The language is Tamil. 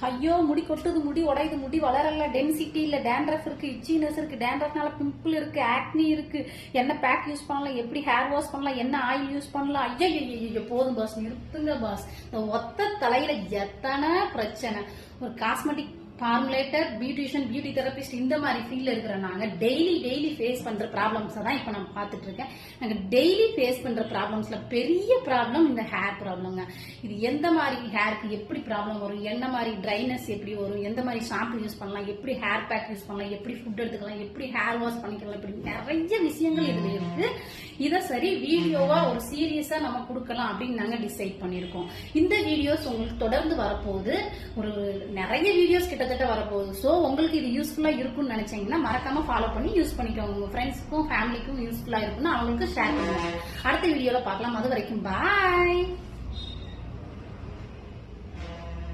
ஐயோ முடி கொட்டுது, முடி உடையுது, முடி வளரல, டென்சிட்டி இல்ல, டேண்ட்ரஃப் இருக்கு, இச்சினஸ் இருக்கு, டேண்ட்ரஃப்னால பிம்பிள் இருக்கு, ஆக்னி இருக்கு, என்ன பேக் யூஸ் பண்ணலாம், எப்படி ஹேர் வாஷ் பண்ணலாம், என்ன ஆயில் யூஸ் பண்ணலாம். ஐயோ போதும் பாஸ், நிறுத்துங்க பாஸ். இந்த ஒத்த தலையில எத்தனை பிரச்சனை. ஒரு காஸ்மெட்டிக் ஃபார்முலேட்டர், பியூட்டிஷியன், பியூட்டி தெரபிஸ்ட் இந்த மாதிரி ஃபீல்ட்ல இருக்கிற நாங்க டெய்லி ஃபேஸ் பண்ற ப்ராப்ளம்ஸ் தான் இப்ப நான் பாத்துட்டு இருக்கேன். நாங்க டெய்லி ஃபேஸ் பண்ற ப்ராப்ளம்ஸ்ல பெரிய ப்ராப்ளம் இந்த ஹேர் ப்ராப்ளம்ங்க. இது எந்த மாதிரி ஹேருக்கு எப்படி ப்ராப்ளம் வரும், என்ன மாதிரி ட்ரைனஸ் எப்படி வரும், எந்த மாதிரி ஷாம்பு யூஸ் பண்ணலாம், எப்படி ஹேர் பேக் யூஸ் பண்ணலாம், எப்படி ஃபுட் எடுத்துக்கலாம், எப்படி ஹேர் வாஷ் பண்ணிக்கலாம், இப்படி நிறைய விஷயங்கள் இதுல இருக்கு. இதை சரி வீடியோவா ஒரு சீரியஸா நம்ம கொடுக்கலாம் அப்படின்னு நாங்க டிசைட் பண்ணிருக்கோம். இந்த வீடியோஸ் உங்களுக்கு தொடர்ந்து வரப்போகுது. ஒரு நிறைய வீடியோஸ் கிட்டத்தட்ட வரப்போகுது. சோ உங்களுக்கு இது யூஸ்ஃபுல்லா இருக்கும்னு நினைச்சீங்கன்னா மறக்காம ஃபாலோ பண்ணி யூஸ் பண்ணிக்கோங்க. உங்க ஃப்ரெண்ட்ஸ்க்கும் ஃபேமிலிக்கும் யூஸ்ஃபுல்லா இருக்கும்னு அவங்களுக்கு ஷேர் பண்ணுங்க. அடுத்த வீடியோல பார்க்கலாம். அது வரைக்கும் பாய்.